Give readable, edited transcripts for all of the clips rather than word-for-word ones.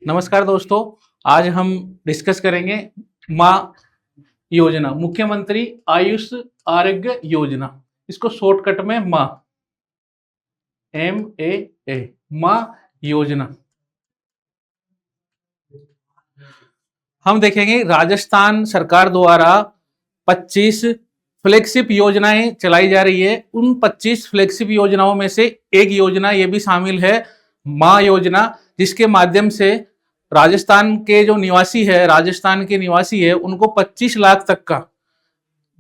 नमस्कार दोस्तों, आज हम डिस्कस करेंगे माँ योजना, मुख्यमंत्री आयुष आरोग्य योजना। इसको शॉर्टकट में माँ, MAA, माँ योजना। हम देखेंगे राजस्थान सरकार द्वारा 25 फ्लैगशिप योजनाएं चलाई जा रही है। उन 25 फ्लैगशिप योजनाओं में से एक योजना ये भी शामिल है, माँ योजना, जिसके माध्यम से राजस्थान के जो निवासी है, राजस्थान के निवासी है, उनको 25 लाख तक का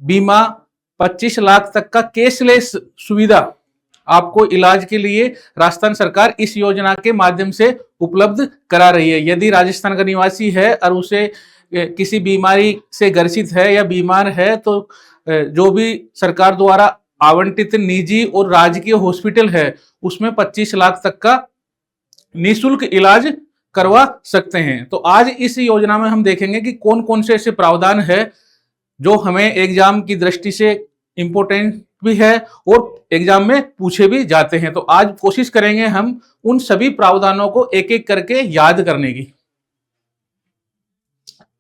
बीमा, 25 लाख तक का कैशलेस सुविधा आपको इलाज के लिए राजस्थान सरकार इस योजना के माध्यम से उपलब्ध करा रही है। यदि राजस्थान का निवासी है और उसे किसी बीमारी से ग्रसित है या बीमार है, तो जो भी सरकार द्वारा आवंटित निजी और राजकीय हॉस्पिटल है, उसमें 25 लाख तक का निःशुल्क इलाज करवा सकते हैं। तो आज इस योजना में हम देखेंगे कि कौन कौन से ऐसे प्रावधान है जो हमें एग्जाम की दृष्टि से इंपॉर्टेंट भी है और एग्जाम में पूछे भी जाते हैं। तो आज कोशिश करेंगे हम उन सभी प्रावधानों को एक एक करके याद करने की।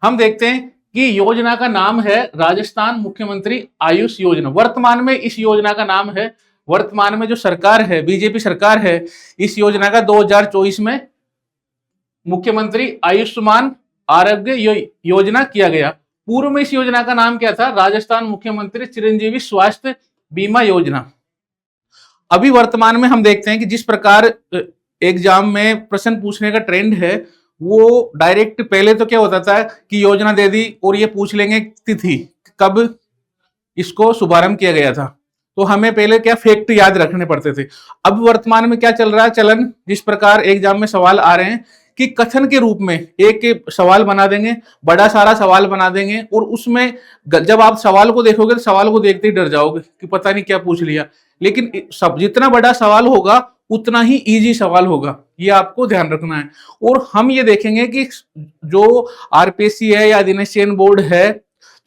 हम देखते हैं कि योजना का नाम है राजस्थान मुख्यमंत्री आयुष योजना। वर्तमान में इस योजना का नाम है, वर्तमान में जो सरकार है, बीजेपी सरकार है, इस योजना का 2024 में मुख्यमंत्री आयुष्मान आरोग्य योजना किया गया। पूर्व में इस योजना का नाम क्या था? राजस्थान मुख्यमंत्री चिरंजीवी स्वास्थ्य बीमा योजना। अभी वर्तमान में हम देखते हैं कि जिस प्रकार एग्जाम में प्रश्न पूछने का ट्रेंड है, वो डायरेक्ट पहले तो क्या होता था कि योजना दे दी और ये पूछ लेंगे तिथि कब इसको शुभारंभ किया गया था, तो हमें पहले क्या फैक्ट याद रखने पड़ते थे। अब वर्तमान में क्या चल रहा है चलन, जिस प्रकार एग्जाम में सवाल आ रहे हैं कि कथन के रूप में एक सवाल बना देंगे, बड़ा सारा सवाल बना देंगे, और उसमें जब आप सवाल को देखोगे तो सवाल को देखते ही डर जाओगे कि पता नहीं क्या पूछ लिया। लेकिन सब जितना बड़ा सवाल होगा उतना ही इजी सवाल होगा, ये आपको ध्यान रखना है। और हम ये देखेंगे कि जो आरपीएससी है या अधीनस्थीय बोर्ड है,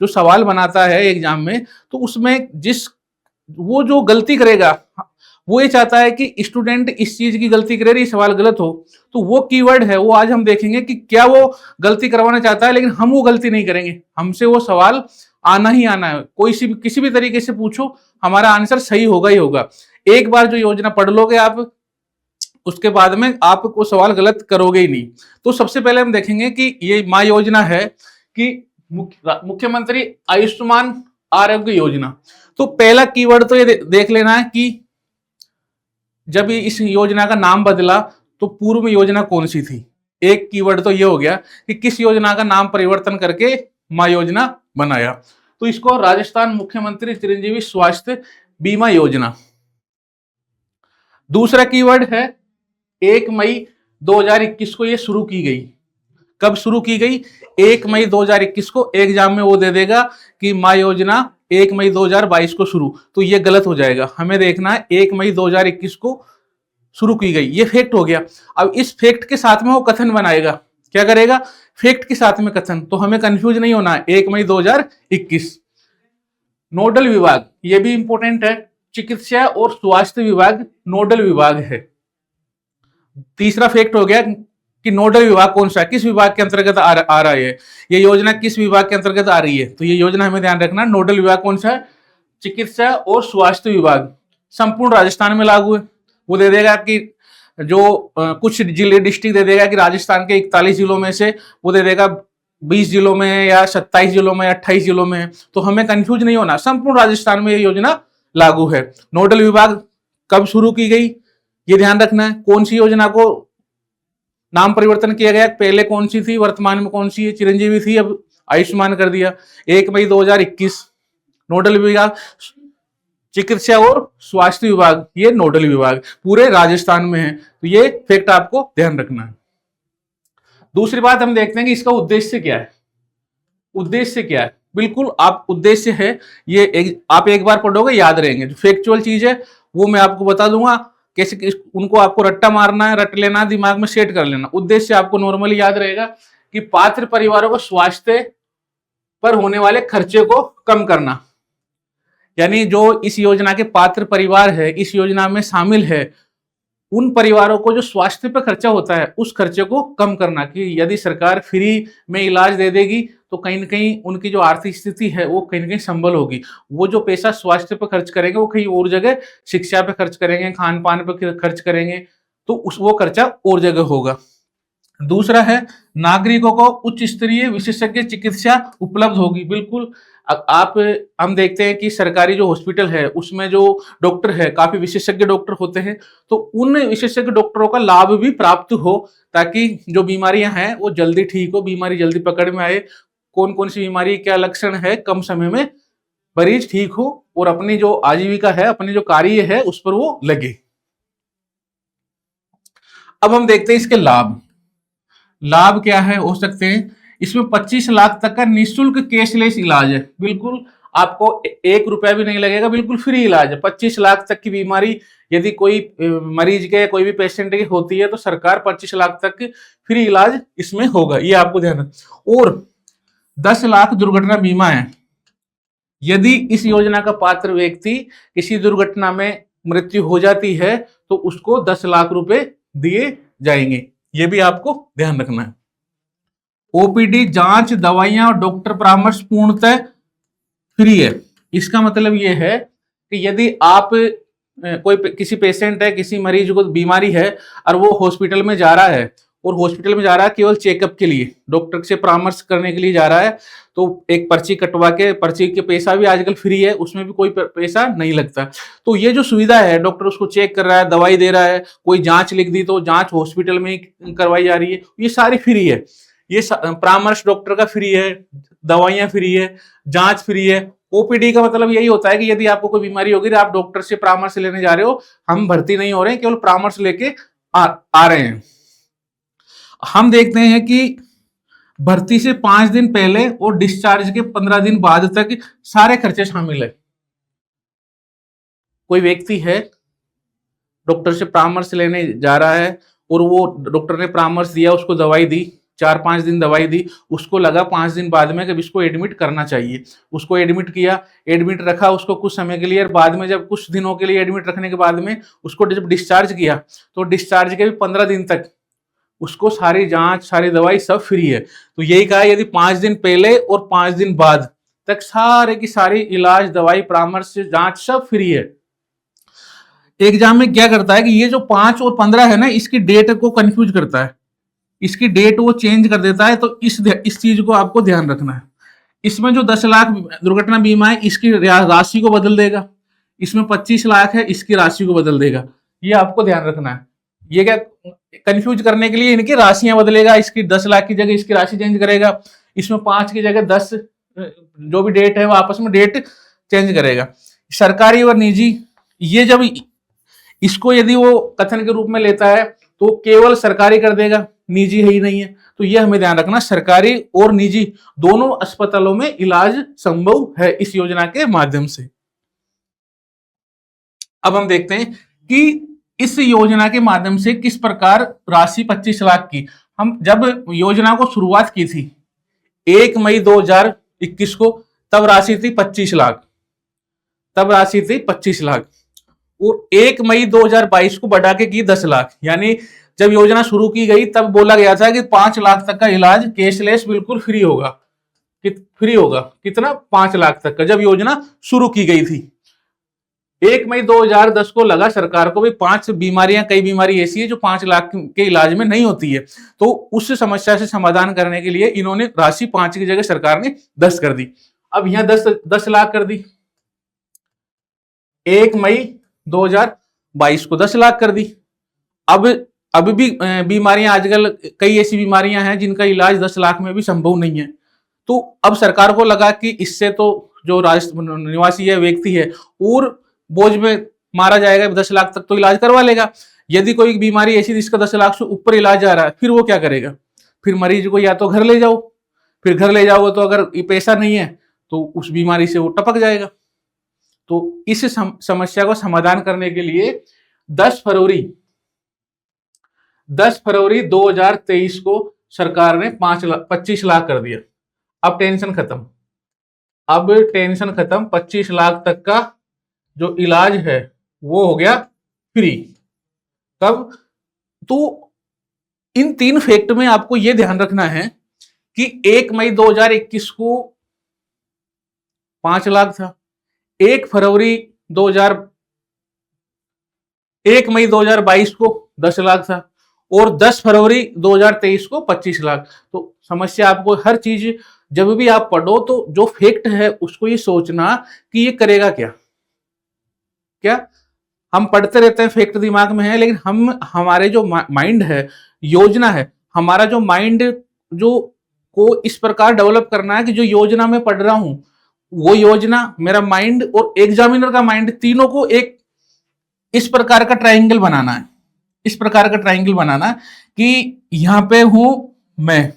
जो सवाल बनाता है एग्जाम में, तो उसमें वो जो गलती करेगा, वो ये चाहता है कि स्टूडेंट इस चीज की गलती करे, ये सवाल गलत हो। तो वो कीवर्ड है, वो आज हम देखेंगे कि क्या वो गलती करवाना चाहता है, लेकिन हम वो गलती नहीं करेंगे। हमसे वो सवाल आना ही आना है, किसी भी तरीके से पूछो, हमारा आंसर सही होगा ही होगा। एक बार जो योजना पढ़ लोगे आप, उसके बाद में आपको सवाल गलत करोगे ही नहीं। तो सबसे पहले हम देखेंगे कि ये माँ योजना है कि मुख्यमंत्री आयुष्मान आरोग्य योजना। तो पहला कीवर्ड तो ये देख लेना है कि जब इस योजना का नाम बदला तो पूर्व में योजना कौन सी थी। एक कीवर्ड तो ये हो गया कि किस योजना का नाम परिवर्तन करके माँ योजना बनाया। तो इसको राजस्थान मुख्यमंत्री चिरंजीवी स्वास्थ्य बीमा योजना। दूसरा कीवर्ड है 1 मई 2021 को ये शुरू की गई। कब शुरू की गई? 1 मई 2021 को। एग्जाम में वो दे देगा कि माँ योजना 1 मई 2022 को शुरू, तो ये गलत हो जाएगा। हमें देखना है 1 मई 2021 को शुरू की गई, ये फैक्ट हो गया। अब इस फैक्ट के साथ में वो कथन बनाएगा, क्या करेगा? फैक्ट के साथ में कथन। तो हमें कंफ्यूज नहीं होना है। 1 मई 2021। नोडल विभाग, ये भी इंपॉर्टेंट है, चिकित्सा और स्वास्थ्य विभाग नोडल विभाग है। तीसरा फैक्ट हो गया कि नोडल विभाग कौन सा है, किस विभाग के अंतर्गत आ रहा है, ये योजना किस विभाग के अंतर्गत आ रही है। तो ये योजना हमें ध्यान रखना, नोडल विभाग कौन सा है? चिकित्सा और स्वास्थ्य विभाग। संपूर्ण राजस्थान में लागू है। वो दे देगा कि जो कुछ जिले डिस्ट्रिक्ट दे देगा कि राजस्थान के 41 जिलों में से वो दे देगा 20 जिलों में या 27 जिलों में, 28 जिलों में। तो हमें कंफ्यूज नहीं होना, संपूर्ण राजस्थान में ये योजना लागू है। नोडल विभाग कब शुरू की गई, ये ध्यान रखना है। कौन सी योजना को नाम परिवर्तन किया गया, पहले कौन सी थी, वर्तमान में कौन सी है? चिरंजीवी थी, अब आयुष्मान कर दिया। 1 मई 2021। नोडल विभाग चिकित्सा और स्वास्थ्य विभाग, ये नोडल विभाग पूरे राजस्थान में है। तो ये फैक्ट आपको ध्यान रखना है। दूसरी बात हम देखते हैं कि इसका उद्देश्य क्या है। उद्देश्य क्या है? बिल्कुल आप उद्देश्य है ये आप एक बार पढ़ोगे याद रहेंगे। जो फैक्चुअल चीज है वो मैं आपको बता दूंगा कैसे उनको आपको रट्टा मारना है, रट लेना, दिमाग में सेट कर लेना। उद्देश्य आपको नॉर्मली याद रहेगा कि पात्र परिवारों को स्वास्थ्य पर होने वाले खर्चे को कम करना। यानी जो इस योजना के पात्र परिवार है, इस योजना में शामिल है, उन परिवारों को जो स्वास्थ्य पे खर्चा होता है उस खर्चे को कम करना, कि यदि सरकार फ्री में इलाज दे देगी तो कहीं ना कहीं उनकी जो आर्थिक स्थिति है वो कहीं ना कहीं संभल होगी। वो जो पैसा स्वास्थ्य पे खर्च करेंगे वो कहीं और जगह शिक्षा पे खर्च करेंगे, खान पान पे खर्च करेंगे, तो उस वो खर्चा और जगह होगा। दूसरा है, नागरिकों को उच्च स्तरीय विशेषज्ञ चिकित्सा उपलब्ध होगी। बिल्कुल, आप हम देखते हैं कि सरकारी जो हॉस्पिटल है उसमें जो डॉक्टर है काफी विशेषज्ञ डॉक्टर होते हैं, तो उन विशेषज्ञ डॉक्टरों का लाभ भी प्राप्त हो, ताकि जो बीमारियां हैं वो जल्दी ठीक हो, बीमारी जल्दी पकड़ में आए, कौन कौन सी बीमारी क्या लक्षण है, कम समय में मरीज ठीक हो और अपनी जो आजीविका है, अपनी जो कार्य है उस पर वो लगे। अब हम देखते हैं इसके लाभ। लाभ क्या है हो सकते हैं, इसमें 25 लाख तक का निःशुल्क कैशलेस इलाज है। बिल्कुल, आपको 1 रुपया भी नहीं लगेगा, बिल्कुल फ्री इलाज है। 25 लाख तक की बीमारी यदि कोई मरीज के, कोई भी पेशेंट की होती है तो सरकार 25 लाख तक फ्री इलाज इसमें होगा, ये आपको ध्यान रखना। और 10 लाख दुर्घटना बीमा है। यदि इस योजना का पात्र व्यक्ति किसी दुर्घटना में मृत्यु हो जाती है तो उसको 10 लाख रुपए दिए जाएंगे, ये भी आपको ध्यान रखना है। ओपीडी, जांच, दवाइयां और डॉक्टर परामर्श पूर्णतः फ्री है। इसका मतलब ये है कि यदि आप कोई किसी पेशेंट है, किसी मरीज को बीमारी है और वो हॉस्पिटल में जा रहा है, और हॉस्पिटल में जा रहा है केवल चेकअप के लिए, डॉक्टर से परामर्श करने के लिए जा रहा है, तो एक पर्ची कटवा के, पर्ची के पैसा भी आजकल फ्री है, उसमें भी कोई पैसा नहीं लगता। तो ये जो सुविधा है, डॉक्टर उसको चेक कर रहा है, दवाई दे रहा है, कोई जांच लिख दी तो जांच हॉस्पिटल में ही करवाई जा रही है, ये सारी फ्री है। ये परामर्श डॉक्टर का फ्री है, दवाइयां फ्री है, जांच फ्री है। ओपीडी का मतलब यही होता है कि यदि आपको कोई बीमारी होगी, आप डॉक्टर से परामर्श लेने जा रहे हो, हम भर्ती नहीं हो रहे हैं, केवल परामर्श लेके आ रहे हैं। हम देखते हैं कि भर्ती से 5 दिन पहले और डिस्चार्ज के 15 दिन बाद तक सारे खर्चे शामिल है। कोई व्यक्ति है, डॉक्टर से परामर्श लेने जा रहा है और वो डॉक्टर ने परामर्श दिया, उसको दवाई दी, 4-5 दिन दवाई दी, उसको लगा 5 दिन बाद में कि इसको एडमिट करना चाहिए, उसको एडमिट किया, एडमिट रखा उसको कुछ समय के लिए, और बाद में जब कुछ दिनों के लिए एडमिट रखने के बाद में उसको जब डिस्चार्ज किया, तो डिस्चार्ज के भी 15 दिन तक उसको सारी जांच, सारी दवाई सब फ्री है। तो यही कहा, यदि 5 दिन पहले और 5 दिन बाद तक सारे की सारी इलाज, दवाई, परामर्श, जांच सब फ्री है। एग्जाम में क्या करता है कि ये जो 5 और 15 है ना, इसकी डेट को कंफ्यूज करता है, इसकी डेट वो चेंज कर देता है, तो इस चीज को आपको ध्यान रखना है। इसमें जो 10 लाख दुर्घटना बीमा है इसकी राशि को बदल देगा, इसमें 25 लाख है इसकी राशि को बदल देगा, ये आपको ध्यान रखना है। ये क्या कंफ्यूज करने के लिए इनकी राशियां बदलेगा, इसकी 10 लाख की जगह इसकी राशि चेंज करेगा, इसमें 5 की जगह 10, जो भी डेट है वो आपस में डेट चेंज करेगा। सरकारी और निजी, ये जब इसको यदि वो कथन के रूप में लेता है तो केवल सरकारी कर देगा, निजी है ही नहीं है। तो ये हमें ध्यान रखना, सरकारी और निजी दोनों अस्पतालों में इलाज संभव है इस योजना के माध्यम से। अब हम देखते हैं कि इस योजना के माध्यम से किस प्रकार राशि 25 लाख की, हम जब योजना को शुरुआत की थी 1 मई 2021 को, तब राशि थी 25 लाख, तब राशि थी 25 लाख, और 1 मई 2022 को बढ़ा के की 10 लाख। यानी जब योजना शुरू की गई तब बोला गया था कि 5 लाख तक का इलाज कैशलेस बिल्कुल फ्री होगा, फ्री होगा, कितना 5 लाख तक का, जब योजना शुरू की गई थी। 1 मई 2010 को लगा सरकार को भी 5 बीमारियां, कई बीमारी ऐसी है जो 5 लाख के इलाज में नहीं होती है, तो उस समस्या से समाधान करने के लिए इन्होंने राशि 5 की जगह सरकार ने 10 कर दी। अब यहां 10 लाख कर दी, 1 मई 2022 को 10 लाख कर दी। अब भी बीमारियां, आजकल कई ऐसी बीमारियां हैं जिनका इलाज 10 लाख में भी संभव नहीं है, तो अब सरकार को लगा कि इससे तो जो राजस्थान निवासी है, व्यक्ति है, और बोझ में मारा जाएगा, 10 लाख तक तो इलाज करवा लेगा। यदि कोई बीमारी ऐसी जिसका 10 लाख से ऊपर इलाज जा रहा है, फिर वो क्या करेगा, फिर मरीज को या तो घर ले जाओ, फिर घर ले जाओगे तो अगर ये पैसा नहीं है तो उस बीमारी से वो टपक जाएगा। तो इस समस्या को समाधान करने के लिए 10 फरवरी 2023 को सरकार ने 25 लाख कर दिया। अब टेंशन खत्म, अब टेंशन खत्म, 25 लाख तक का जो इलाज है वो हो गया फ्री। कब? तो इन 3 फैक्ट में आपको यह ध्यान रखना है कि 1 मई 2021 को 5 लाख था, 1 फरवरी 2000 1 मई 2022 को 10 लाख था और 10 फरवरी 2023 को 25 लाख। तो समस्या आपको हर चीज जब भी आप पढ़ो तो जो फैक्ट है उसको ये सोचना कि ये करेगा क्या। क्या हम पढ़ते रहते हैं, फैक्ट दिमाग में है, लेकिन हमारे जो माइंड है, योजना है, हमारा जो माइंड जो को इस प्रकार डेवलप करना है कि जो योजना में पढ़ रहा हूं वो योजना, मेरा माइंड और एग्जामिनर का माइंड, तीनों को एक इस प्रकार का ट्रायंगल बनाना है। इस प्रकार का ट्रायंगल बनाना है कि यहां पे हूं मैं,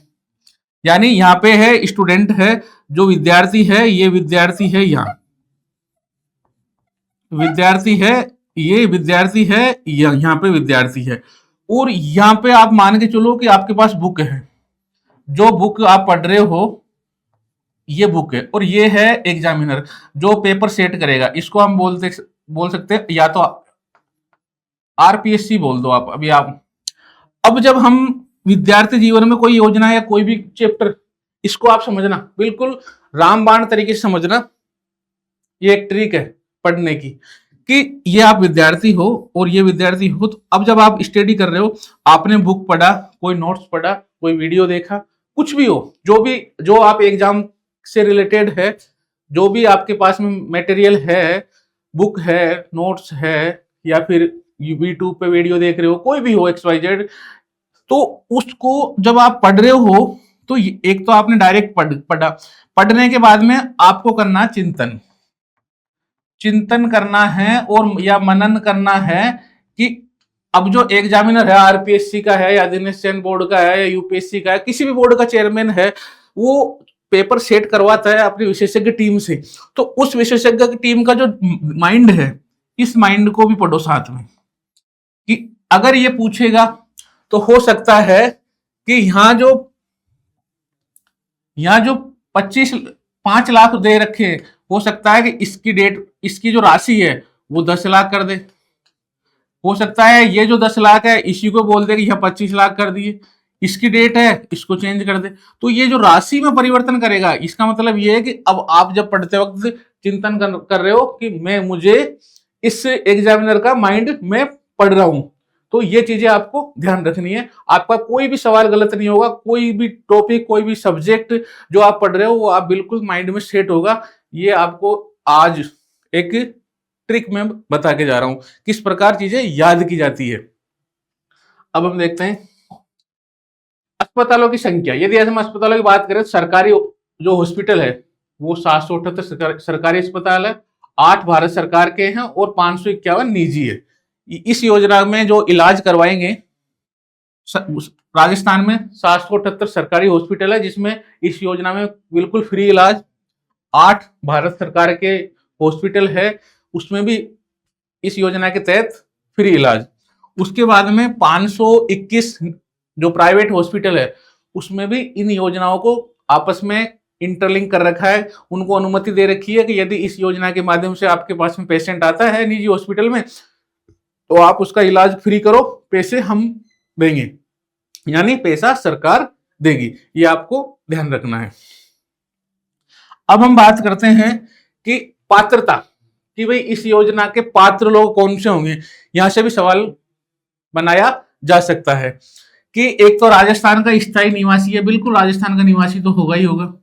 यानी यहां पे है स्टूडेंट है, जो विद्यार्थी है, ये विद्यार्थी है, यहां विद्यार्थी है, ये विद्यार्थी है, यहां पे विद्यार्थी है, और यहां पे आप मान के चलो कि आपके पास बुक है, जो बुक आप पढ़ रहे हो ये बुक है, और ये है एग्जामिनर जो पेपर सेट करेगा। इसको हम बोल सकते हैं, या तो आरपीएससी बोल दो आप। अभी आप अब जब हम विद्यार्थी जीवन में कोई योजना या कोई भी चैप्टर, इसको आप समझना बिल्कुल रामबाण तरीके से समझना। ये एक ट्रिक है पढ़ने की कि ये आप विद्यार्थी हो और ये विद्यार्थी हो, तो अब जब आप स्टडी कर रहे हो, आपने बुक पढ़ा, कोई नोट्स पढ़ा, कोई वीडियो देखा, कुछ भी हो, जो आप एग्जाम से रिलेटेड है, जो भी आपके पास में मटेरियल है, बुक है, नोट्स है, या फिर यूट्यूब पे वीडियो देख रहे हो, कोई भी हो XYZ, तो उसको जब आप पढ़ रहे हो तो एक तो आपने डायरेक्ट पढ़ा, पढ़ने के बाद में आपको करना चिंतन करना है और या मनन करना है कि अब जो एग्जामिनर है, आरपीएससी का है या दिनेश सेन बोर्ड का है या यूपीएससी का है, किसी भी बोर्ड का चेयरमैन है, वो पेपर सेट करवाता है अपनी विशेषज्ञ टीम से। तो उस विशेषज्ञ की टीम का जो माइंड है, इस माइंड को भी पढ़ो साथ में, कि अगर ये पूछेगा तो हो सकता है कि यहाँ जो 5 लाख दे रखे, हो सकता है कि इसकी जो राशि है वो 10 लाख कर दे। हो सकता है ये जो 10 लाख है इसी को बोल दे कि यह 25 लाख कर दिए, इसकी डेट है इसको चेंज कर दे। तो ये जो राशि में परिवर्तन करेगा, इसका मतलब ये है कि अब आप जब पढ़ते वक्त चिंतन कर रहे हो कि मुझे इस एग्जामिनर का माइंड में पढ़ रहा हूं, तो ये चीजें आपको ध्यान रखनी है। आपका कोई भी सवाल गलत नहीं होगा, कोई भी टॉपिक, कोई भी सब्जेक्ट जो आप पढ़ रहे हो वो आप बिल्कुल माइंड में सेट होगा। ये आपको आज एक ट्रिक में बता के जा रहा हूं किस प्रकार चीजें याद की जाती है। अब हम देखते हैं अस्पतालों की संख्या। यदि हम अस्पतालों की बात करें तो सरकारी जो हॉस्पिटल है वो 778 सरकारी अस्पताल है, 8 भारत सरकार के हैं और 551 निजी है। इस योजना में जो इलाज करवाएंगे, राजस्थान में 778 सरकारी हॉस्पिटल है, जिसमें इस योजना में बिल्कुल फ्री इलाज, 8 भारत सरकार के हॉस्पिटल है उसमें भी इस योजना के तहत फ्री इलाज। उसके बाद में 521 जो प्राइवेट हॉस्पिटल है उसमें भी इन योजनाओं को आपस में इंटरलिंक कर रखा है, उनको अनुमति दे रखी है कि यदि इस योजना के माध्यम से आपके पास में पेशेंट आता है निजी हॉस्पिटल में तो आप उसका इलाज फ्री करो, पैसे हम देंगे, यानी पैसा सरकार देगी। ये आपको ध्यान रखना है। अब हम बात करते हैं कि पात्रता, कि भाई इस योजना के पात्र लोग कौन से होंगे। यहां से भी सवाल बनाया जा सकता है कि एक तो राजस्थान का स्थायी निवासी है, बिल्कुल राजस्थान का निवासी तो होगा ही होगा,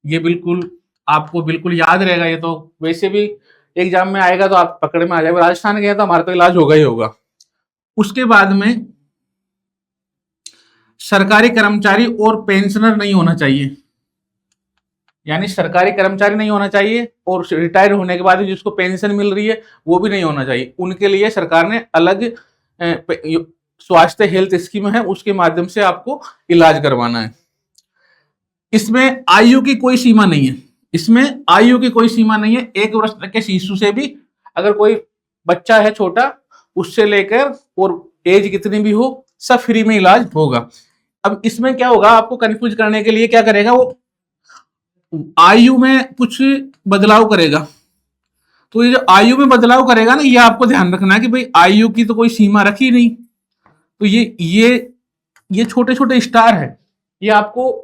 ये बिल्कुल आपको बिल्कुल याद रहेगा। ये तो वैसे भी एग्जाम में आएगा तो आप पकड़ में आ जाएगा, राजस्थान गया तो हमारा तो इलाज होगा ही होगा। उसके बाद में सरकारी कर्मचारी और पेंशनर नहीं होना चाहिए, यानी सरकारी कर्मचारी नहीं होना चाहिए और रिटायर होने के बाद जिसको पेंशन मिल रही है वो भी नहीं होना चाहिए। उनके लिए सरकार ने अलग स्वास्थ्य हेल्थ स्कीम है, उसके माध्यम से आपको इलाज करवाना है। इसमें आयु की कोई सीमा नहीं है, इसमें आयु की कोई सीमा नहीं है। 1 वर्ष तक के शिशु से भी, अगर कोई बच्चा है छोटा, उससे लेकर और एज कितनी भी हो, सब फ्री में इलाज होगा। अब इसमें क्या होगा, आपको कंफ्यूज करने के लिए क्या करेगा, वो आयु में कुछ बदलाव करेगा। तो ये जो आयु में बदलाव करेगा ना, ये आपको ध्यान रखना है कि भाई आयु की तो कोई सीमा रखी नहीं, तो ये छोटे छोटे स्टार है। ये आपको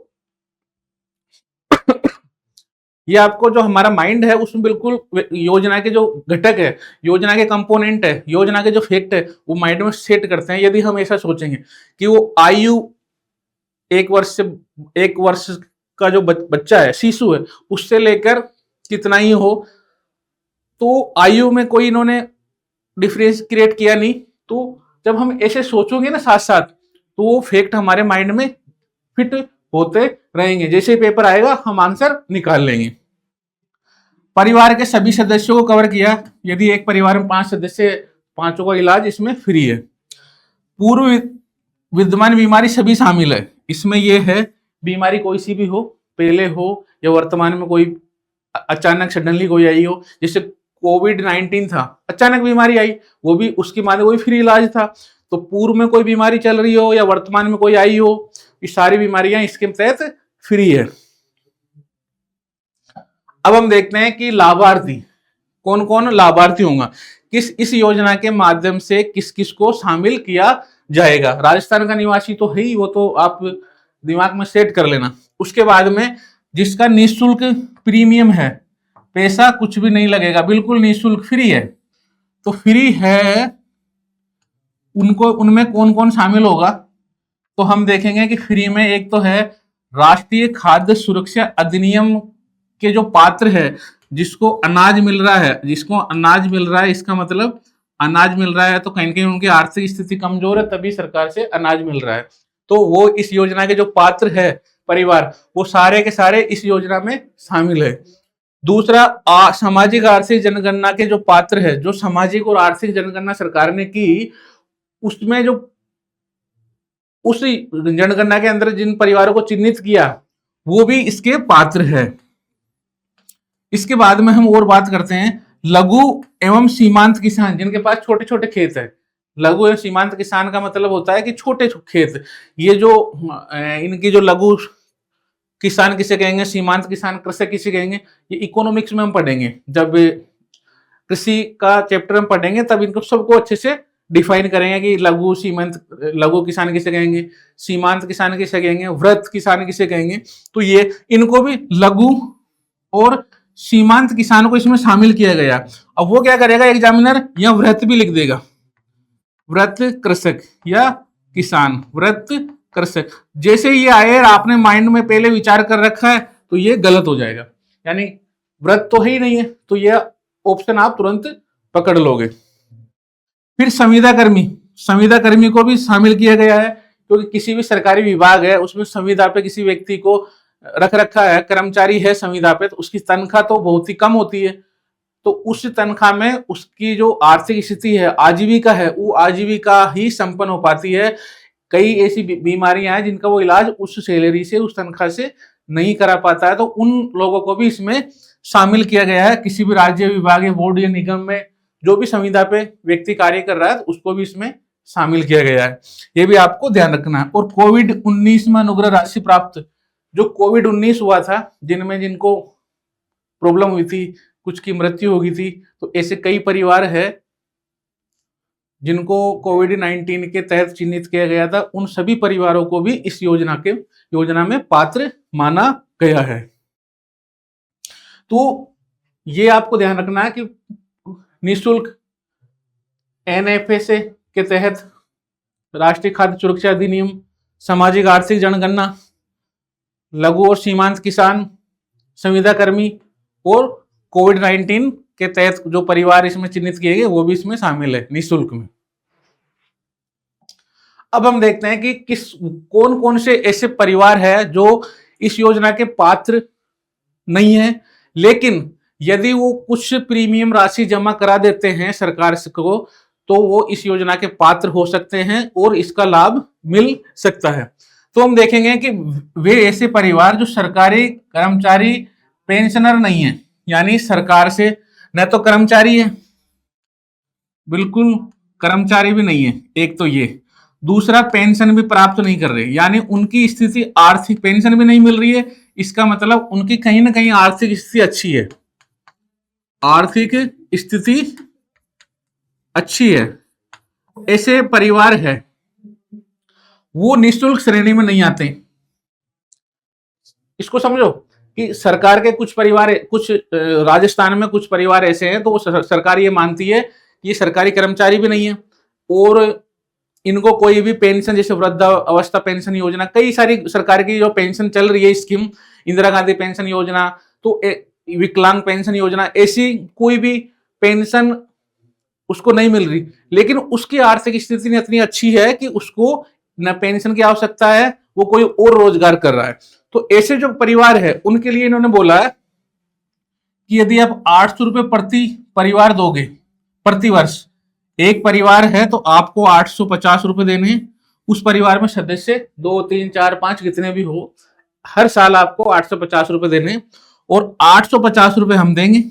ये आपको जो हमारा माइंड है उसमें बिल्कुल योजना के जो घटक है, योजना के कंपोनेंट है, योजना के जो फैक्ट है वो माइंड में सेट करते हैं। यदि हम ऐसा सोचेंगे कि वो आयु 1 वर्ष से 1 वर्ष का जो बच्चा है, शिशु है, उससे लेकर कितना ही हो, तो आयु में कोई इन्होंने डिफरेंस क्रिएट किया नहीं। तो जब हम ऐसे सोचोगे ना साथ साथ, तो वो फैक्ट हमारे माइंड में फिट होते रहेंगे। जैसे पेपर आएगा हम आंसर निकाल लेंगे। परिवार के सभी सदस्यों को कवर किया। यदि एक परिवार में 5 सदस्य, पांचों का इलाज इसमें फ्री है। पूर्व विद्यमान बीमारी सभी शामिल है इसमें। यह है बीमारी कोई सी भी हो, पहले हो या वर्तमान में कोई अचानक सडनली कोई आई हो, जैसे कोविड-19 था, अचानक बीमारी आई, वो भी उसके बाद कोई फ्री इलाज था। तो पूर्व में कोई बीमारी चल रही हो या वर्तमान में कोई आई हो, ये सारी बीमारियां इसके तहत फ्री है। अब हम देखते हैं कि लाभार्थी कौन कौन लाभार्थी होगा, इस योजना के माध्यम से किस किस को शामिल किया जाएगा। राजस्थान का निवासी तो है ही, वो तो आप दिमाग में सेट कर लेना। उसके बाद में जिसका निःशुल्क प्रीमियम है, पैसा कुछ भी नहीं लगेगा, बिल्कुल निःशुल्क फ्री है। तो फ्री है उनको, उनमें कौन कौन शामिल होगा, तो हम देखेंगे कि फ्री में एक तो है राष्ट्रीय खाद्य सुरक्षा अधिनियम के जो पात्र है, जिसको अनाज मिल रहा है, जिसको अनाज मिल रहा है, इसका मतलब अनाज मिल रहा है तो कहीं कहीं उनकी आर्थिक स्थिति कमजोर है, तभी सरकार से अनाज मिल रहा है। तो वो इस योजना के जो पात्र है परिवार, वो सारे के सारे इस योजना में शामिल है। दूसरा, सामाजिक आर्थिक जनगणना के जो पात्र है, जो सामाजिक और आर्थिक जनगणना सरकार ने की, उसमें जो उस जनगणना के अंदर जिन परिवारों को चिन्हित किया, वो भी इसके पात्र है। इसके बाद में हम और बात करते हैं लघु एवं सीमांत किसान, जिनके पास छोटे छोटे खेत है। लघु एवं सीमांत किसान का मतलब होता है कि छोटे खेत। ये जो इनकी जो लघु किसान किसे कहेंगे, सीमांत किसान कृषक किसे कहेंगे, ये इकोनॉमिक्स में हम पढ़ेंगे। जब कृषि का चैप्टर हम पढ़ेंगे तब इनको सबको अच्छे से डिफाइन करेंगे कि लघु सीमांत, लघु किसान किसे कहेंगे, सीमांत किसान किसे कहेंगे, वृत्त किसान किसे कहेंगे। तो ये इनको भी लघु और सीमांत किसान को इसमें शामिल किया गया। अब वो क्या करेगा, एग्जामिनर या वृत्त भी लिख देगा, वृत्त कृषक या किसान, वृत्त कृषक। जैसे ये आए और आपने माइंड में पहले विचार कर रखा है तो ये गलत हो जाएगा, यानी वृत्त तो है ही नहीं है, तो ये ऑप्शन आप तुरंत पकड़ लोगे। फिर संविदा कर्मी, संविदा कर्मी को भी शामिल किया गया है, क्योंकि किसी भी सरकारी विभाग है उसमें संविदा पे किसी व्यक्ति को रख रखा है, कर्मचारी है संविदा पे, तो उसकी तनख्वाह तो बहुत ही कम होती है। तो उस तनख्वाह में उसकी जो आर्थिक स्थिति है, आजीविका है, वो आजीविका ही संपन्न हो पाती है। कई ऐसी बीमारियां हैं जिनका वो इलाज उस सैलरी से, उस तनख्वाह से नहीं करा पाता है, तो उन लोगों को भी इसमें शामिल किया गया है। किसी भी राज्य, विभाग या बोर्ड या निगम में जो भी संविदा पे व्यक्ति कार्य कर रहा है, उसको भी इसमें शामिल किया गया है। ये भी आपको ध्यान रखना है। और कोविड-19 में अनुग्रह राशि प्राप्त, जो कोविड-19 हुआ था, जिनमें जिनको प्रॉब्लम हुई थी, कुछ की मृत्यु हो गई थी, तो ऐसे कई परिवार है जिनको कोविड-19 के तहत चिन्हित किया गया था, उन सभी परिवारों को भी इस योजना में पात्र माना गया है। तो ये आपको ध्यान रखना है कि निःशुल्क एनएफएसए के तहत राष्ट्रीय खाद्य सुरक्षा अधिनियम, सामाजिक आर्थिक जनगणना, लघु और सीमांत किसान, संविदा कर्मी और कोविड-19 के तहत जो परिवार इसमें चिन्हित किए गए, वो भी इसमें शामिल है निःशुल्क में। अब हम देखते हैं कि कौन कौन से ऐसे परिवार है जो इस योजना के पात्र नहीं है, लेकिन यदि वो कुछ प्रीमियम राशि जमा करा देते हैं सरकार को, तो वो इस योजना के पात्र हो सकते हैं और इसका लाभ मिल सकता है। तो हम देखेंगे कि वे ऐसे परिवार जो सरकारी कर्मचारी, पेंशनर नहीं है, यानी सरकार से न तो कर्मचारी है, बिल्कुल कर्मचारी भी नहीं है, एक तो ये। दूसरा, पेंशन भी प्राप्त नहीं कर रहे, यानी उनकी स्थिति आर्थिक, पेंशन भी नहीं मिल रही है, इसका मतलब उनकी कहीं ना कहीं आर्थिक स्थिति अच्छी है, आर्थिक स्थिति अच्छी है। ऐसे परिवार है वो निःशुल्क श्रेणी में नहीं आते। इसको समझो कि सरकार के कुछ परिवार, कुछ राजस्थान में कुछ परिवार ऐसे हैं, तो वो सरकार ये मानती है कि ये सरकारी कर्मचारी भी नहीं है और इनको कोई भी पेंशन, जैसे वृद्धावस्था पेंशन योजना, कई सारी सरकार की जो पेंशन चल रही है स्कीम, इंदिरा गांधी पेंशन योजना, तो विकलांग पेंशन योजना, ऐसी कोई भी पेंशन उसको नहीं मिल रही, लेकिन उसकी आर्थिक स्थिति इतनी अच्छी है कि उसको न पेंशन की आवश्यकता है, वो कोई और रोजगार कर रहा है। तो ऐसे जो परिवार है उनके लिए इन्होंने बोला है कि यदि आप 800 रुपए प्रति परिवार दोगे प्रति वर्ष, एक परिवार है तो आपको 850 रुपए देने हैं। उस परिवार में सदस्य 2 3 4 5 कितने भी हो, हर साल आपको 850 रुपए देने हैं और 850 रुपए हम देंगे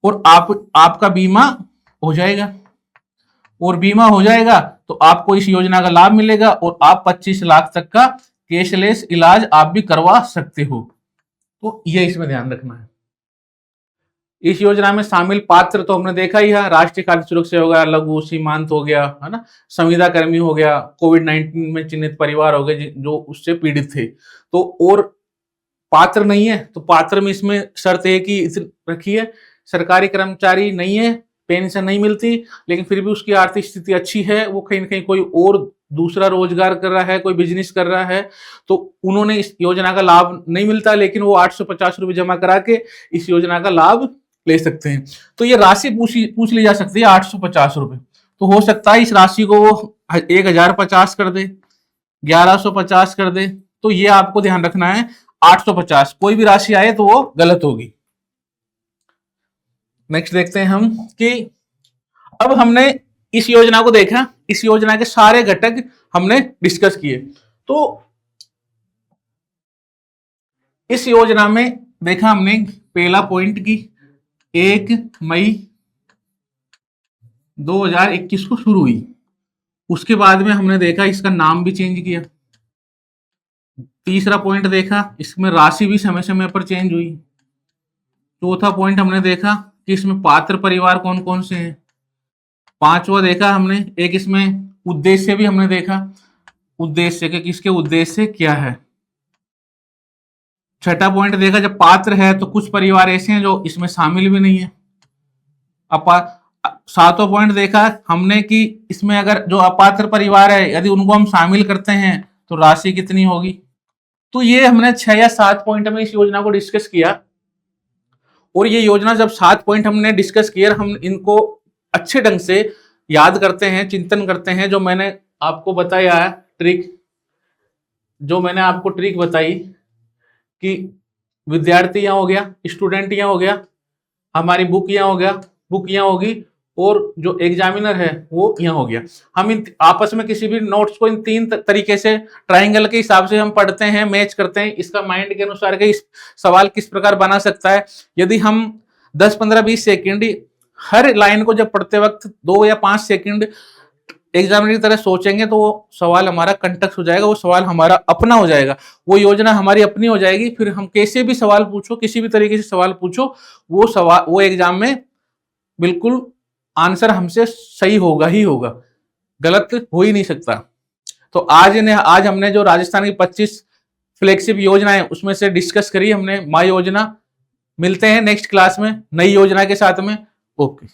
और आपका बीमा हो जाएगा। और बीमा हो जाएगा तो आपको इस योजना का लाभ मिलेगा और आप 25 लाख तक का कैशलेस इलाज आप भी करवा सकते हो। तो ये इसमें ध्यान रखना है। इस योजना में शामिल पात्र तो हमने देखा ही है, राष्ट्रीय खाद्य सुरक्षा हो गया, लघु सीमांत हो गया, है ना, संविदा कर्मी हो गया, कोविड-19 में चिन्हित परिवार हो गए जो उससे पीड़ित थे। तो और पात्र नहीं है तो पात्र में इसमें शर्त है कि रखी है, सरकारी कर्मचारी नहीं है, पेंशन नहीं मिलती, लेकिन फिर भी उसकी आर्थिक स्थिति अच्छी है, वो कहीं ना कहीं कोई और दूसरा रोजगार कर रहा है, कोई बिजनेस कर रहा है, तो उन्होंने इस योजना का लाभ नहीं मिलता, लेकिन वो 850 रुपए जमा करा के इस योजना का लाभ ले सकते हैं। तो ये राशि पूछ ली जा सकती है 850 रुपए। तो हो सकता है इस राशि को वो 1050 कर दे, 1150 कर दे, तो ये आपको ध्यान रखना है। 850 कोई भी राशि आए तो वो गलत होगी। नेक्स्ट देखते हैं हम कि अब हमने इस योजना को देखा, इस योजना के सारे घटक हमने डिस्कस किए। तो इस योजना में देखा हमने पहला पॉइंट की 1 मई 2021 को शुरू हुई, उसके बाद में हमने देखा इसका नाम भी चेंज किया। तीसरा पॉइंट देखा इसमें राशि भी समय समय पर चेंज हुई। चौथा पॉइंट हमने देखा कि इसमें पात्र परिवार कौन कौन से हैं। पांचवा देखा हमने एक इसमें उद्देश्य भी हमने देखा, उद्देश्य के किसके उद्देश्य क्या है। छठा पॉइंट देखा जब पात्र है तो कुछ परिवार ऐसे हैं जो इसमें शामिल भी नहीं है। सातवां पॉइंट देखा हमने कि इसमें अगर जो अपात्र परिवार है यदि उनको हम शामिल करते हैं तो राशि कितनी होगी। तो ये हमने 6 या 7 पॉइंट में इस योजना को डिस्कस किया। और ये योजना जब 7 पॉइंट हमने डिस्कस किया, हम इनको अच्छे ढंग से याद करते हैं, चिंतन करते हैं। जो मैंने आपको बताया है ट्रिक, जो मैंने आपको ट्रिक बताई कि विद्यार्थी यहाँ हो गया, स्टूडेंट यहाँ हो गया, हमारी बुक यहाँ हो गया, बुक यहाँ होगी, और जो एग्जामिनर है वो यहाँ हो गया। हम इन आपस में किसी भी नोट्स को इन 3 तरीके से ट्रायंगल के हिसाब से हम पढ़ते हैं, मैच करते हैं। इसका माइंड के अनुसार के इस सवाल किस प्रकार बना सकता है। यदि हम 10 15 20 सेकंड हर लाइन को जब पढ़ते वक्त 2 या 5 सेकंड एग्जामिनर की तरह सोचेंगे तो वो सवाल हमारा कंटेक्स्ट हो जाएगा, वो सवाल हमारा अपना हो जाएगा, वो योजना हमारी अपनी हो जाएगी। फिर हम कैसे भी सवाल पूछो, किसी भी तरीके से सवाल पूछो, वो एग्जाम में बिल्कुल आंसर हमसे सही होगा ही होगा, गलत हो ही नहीं सकता। तो आज हमने जो राजस्थान की 25 फ्लैगशिप योजनाएं उसमें से डिस्कस करी हमने माई योजना। मिलते हैं नेक्स्ट क्लास में नई योजना के साथ में। ओके।